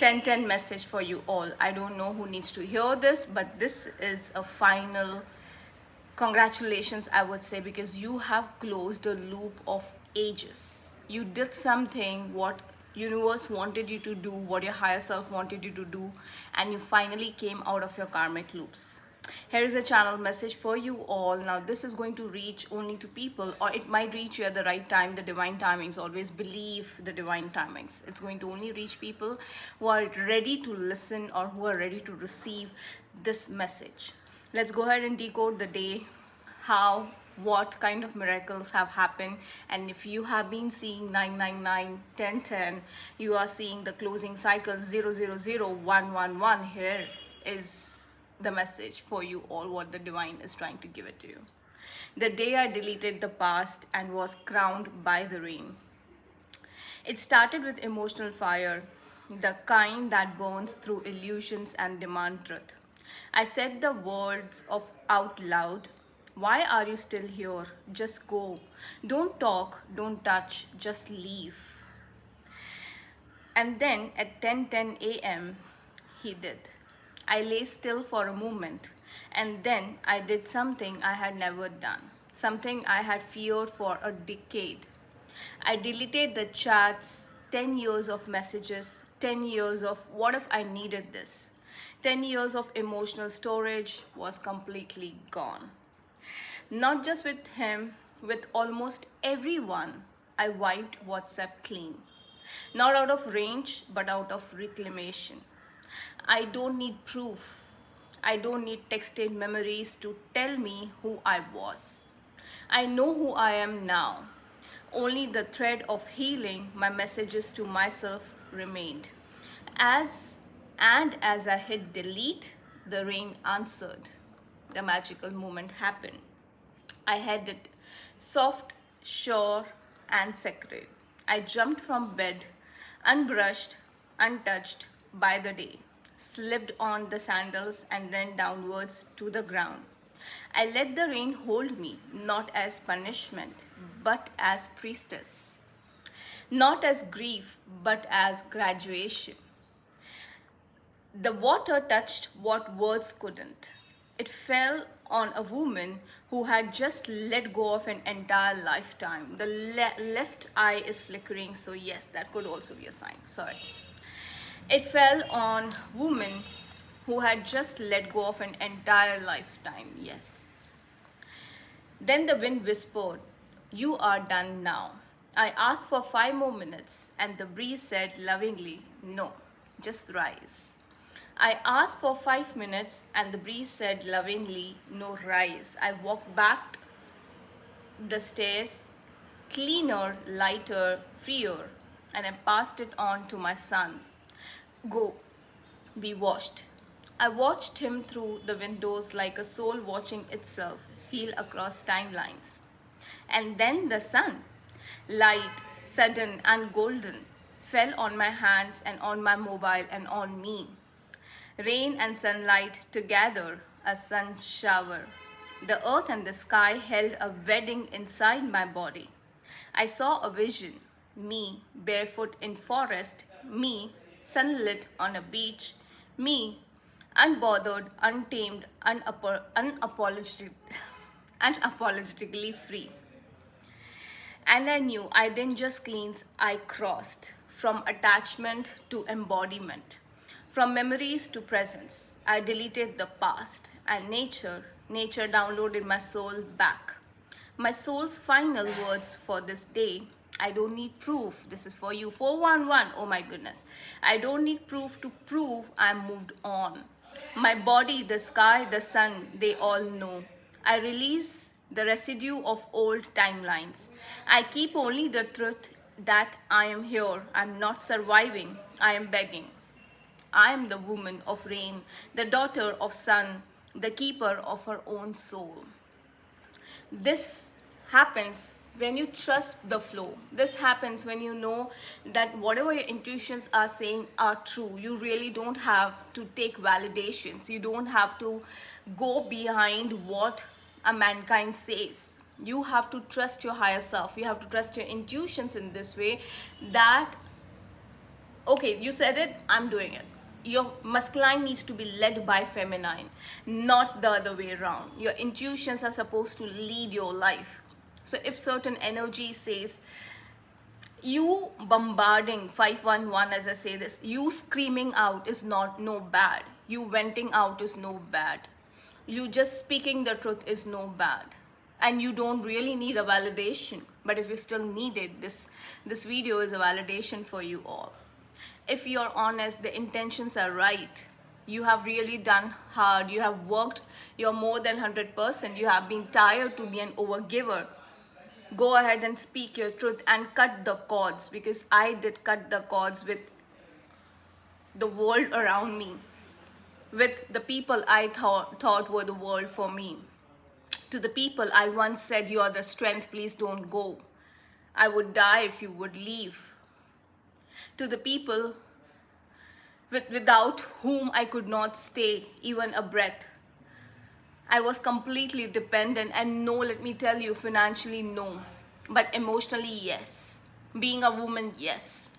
10-10 message for you all. I don't know who needs to hear this, but this is a final congratulations, I would say, because you have closed a loop of ages. You did something what universe wanted you to do, what your higher self wanted you to do, and you finally came out of your karmic loops. Here is a channel message for you all. Now this is going to reach only to people, or it might reach you at the right time, the divine timings. Always believe the divine timings. It's going to only reach people who are ready to listen or who are ready to receive this message. Let's go ahead and decode the day, how, what kind of miracles have happened. And if you have been seeing 999, 1010, you are seeing the closing cycle 000111. Here is the message for you all, what the divine is trying to give it to you. The day I deleted the past and was crowned by the rain. It started with emotional fire, the kind that burns through illusions and demand truth. I said the words of out loud. Why are you still here? Just go. Don't talk, don't touch, just leave. And then at 10:10 a.m., he did. I lay still for a moment, and then I did something I had never done, something I had feared for a decade. I deleted the chats, 10 years of messages, 10 years of what if I needed this. 10 years of emotional storage was completely gone. Not just with him, with almost everyone, I wiped WhatsApp clean. Not out of range, but out of reclamation. I don't need proof. I don't need texted memories to tell me who I was. I know who I am now. Only the thread of healing, my messages to myself remained. As I hit delete, the rain answered. The magical moment happened. I had it soft, sure, and sacred. I jumped from bed, unbrushed, untouched by the day, slipped on the sandals and ran downwards to the ground. I let the rain hold me, not as punishment, but as priestess. Not as grief, but as graduation. The water touched what words couldn't. It fell on a woman who had just let go of an entire lifetime. The left eye is flickering, so yes, that could also be a sign. Sorry. It fell on a woman who had just let go of an entire lifetime. Yes. Then the wind whispered, "You are done now." I asked for 5 more minutes, and the breeze said lovingly, "No, just rise." I asked for 5 minutes, and the breeze said lovingly, "No, rise." I walked back the stairs, cleaner, lighter, freer, and I passed it on to my son. "Go, be washed." I watched him through the windows like a soul watching itself heal across timelines. And then the sun, light, sudden, and golden, fell on my hands and on my mobile and on me. Rain and sunlight together, a sun shower. The earth and the sky held a wedding inside my body. I saw a vision, me barefoot in forest, me sunlit on a beach, me unbothered, untamed, unapologetically free. And I knew I didn't just cleanse, I crossed from attachment to embodiment, from memories to presence. I deleted the past, and nature downloaded my soul back. My soul's final words for this day: I don't need proof. This is for you. 411. Oh my goodness. I don't need proof to prove I'm moved on. My body, the sky, the sun, they all know. I release the residue of old timelines. I keep only the truth that I am here. I'm not surviving. I am begging. I am the woman of rain, the daughter of sun, the keeper of her own soul. This happens when you trust the flow. This happens when you know that whatever your intuitions are saying are true. You really don't have to take validations. You don't have to go behind what a mankind says. You have to trust your higher self. You have to trust your intuitions in this way, that Okay, you said it, I'm doing it. Your masculine needs to be led by feminine, not the other way around. Your intuitions are supposed to lead your life. So if certain energy says, you bombarding 511, as I say this, you screaming out is not no bad. You venting out is no bad. You just speaking the truth is no bad. And you don't really need a validation. But if you still need it, this video is a validation for you all. If you're honest, the intentions are right. You have really done hard. You have worked. You're more than 100%. You have been tired to be an overgiver. Go ahead and speak your truth and cut the cords, because I did cut the cords with the world around me, with the people I thought were the world for me. To the people I once said, you are the strength, please don't go. I would die if you would leave. To the people without whom I could not stay even a breath. I was completely dependent, and no, let me tell you, financially no, but emotionally yes. Being a woman, yes.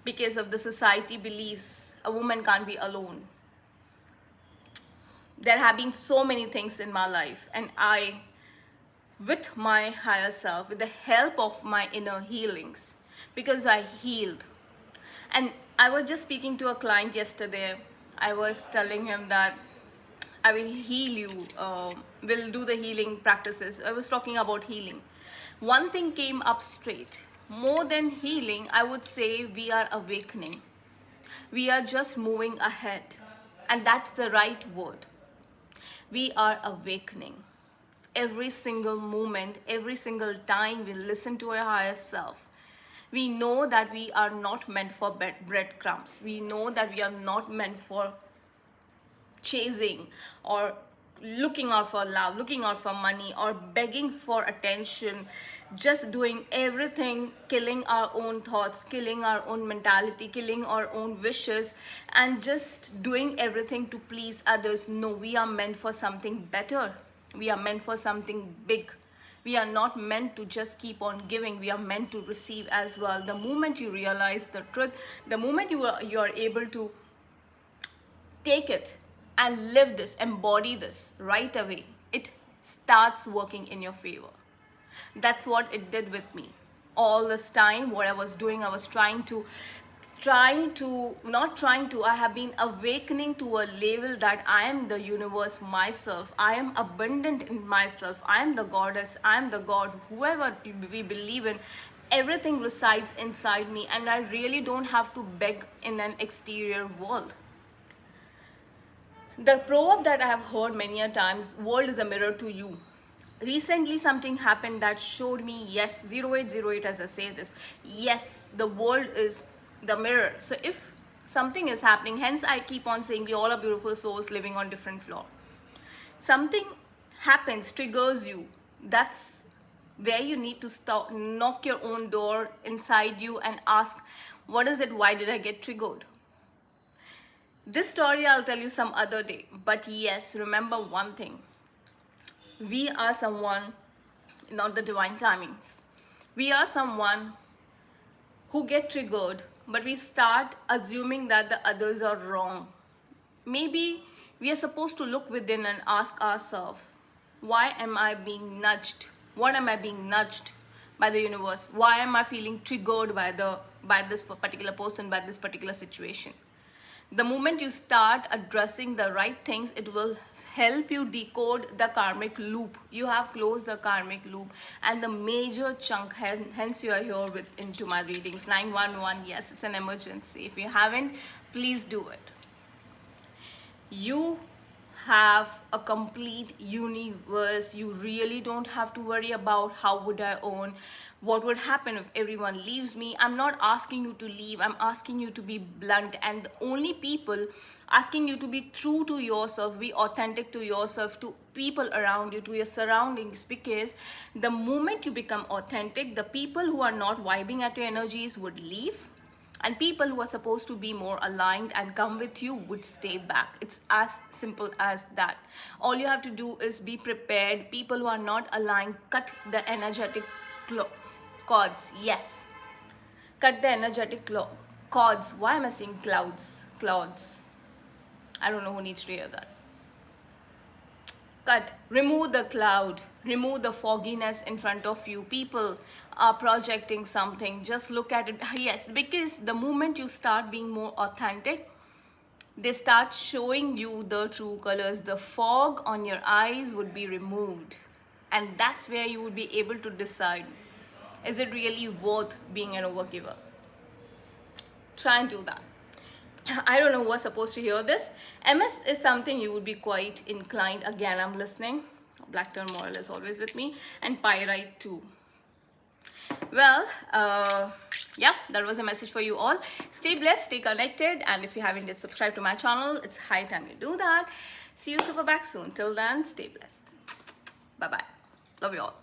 Because of the society beliefs, a woman can't be alone. There have been so many things in my life, and I, with my higher self, with the help of my inner healings, because I healed. And I was just speaking to a client yesterday. I was telling him that I will heal you, will do the healing practices. I was talking about healing. One thing came up straight. More than healing, I would say we are awakening. We are just moving ahead. And that's the right word. We are awakening. Every single moment, every single time we listen to our higher self, we know that we are not meant for breadcrumbs. We know that we are not meant for chasing or looking out for love, looking out for money, or begging for attention, just doing everything, killing our own thoughts, killing our own mentality, killing our own wishes, and just doing everything to please others. No, we are meant for something better. We are meant for something big. We are not meant to just keep on giving. We are meant to receive as well. The moment you realize the truth, the moment you are able to take it and live this, embody this right away, it starts working in your favor. That's what it did with me. All this time, what I was doing, I was I have been awakening to a level that I am the universe myself. I am abundant in myself. I am the goddess. I am the god. Whoever we believe in, everything resides inside me, and I really don't have to beg in an exterior world. The proverb that I have heard many a times, world is a mirror to you. Recently something happened that showed me, yes, 0808 as I say this, yes, the world is the mirror. So if something is happening, hence I keep on saying we all are beautiful souls living on different floor. Something happens, triggers you, that's where you need to stop, knock your own door inside you and ask, what is it, why did I get triggered? This story I'll tell you some other day. But yes, remember one thing. We are someone, not the divine timings. We are someone who get triggered, but we start assuming that the others are wrong. Maybe we are supposed to look within and ask ourselves, why am I being nudged? What am I being nudged by the universe? Why am I feeling triggered by this particular person, by this particular situation? The moment you start addressing the right things, it will help you decode the karmic loop. You have closed the karmic loop, and the major chunk, hence you are here into my readings. 911, yes, it's an emergency. If you haven't, please do it. You have a complete universe. You really don't have to worry about how would I earn, what would happen if everyone leaves me. I'm not asking you to leave, I'm asking you to be blunt, and the only people asking you to be true to yourself, be authentic to yourself, to people around you, to your surroundings, because the moment you become authentic, the people who are not vibing at your energies would leave, and people who are supposed to be more aligned and come with you would stay back. It's as simple as that. All you have to do is be prepared. People who are not aligned, cut the energetic cords. Yes, cut the energetic Clouds. Why am I saying clouds? Clouds. I don't know who needs to hear that. Cut. Remove the cloud. Remove the fogginess in front of you. People are projecting something. Just look at it. Yes, because the moment you start being more authentic, they start showing you the true colors. The fog on your eyes would be removed. And that's where you would be able to decide, is it really worth being an overgiver? Try and do that. I don't know who was supposed to hear this. MS is something you would be quite inclined. Again, I'm listening. Black turmoil is always with me. And pyrite too. Well, yeah, that was a message for you all. Stay blessed, stay connected. And if you haven't yet subscribed to my channel, it's high time you do that. See you super back soon. Till then, stay blessed. Bye-bye. Love you all.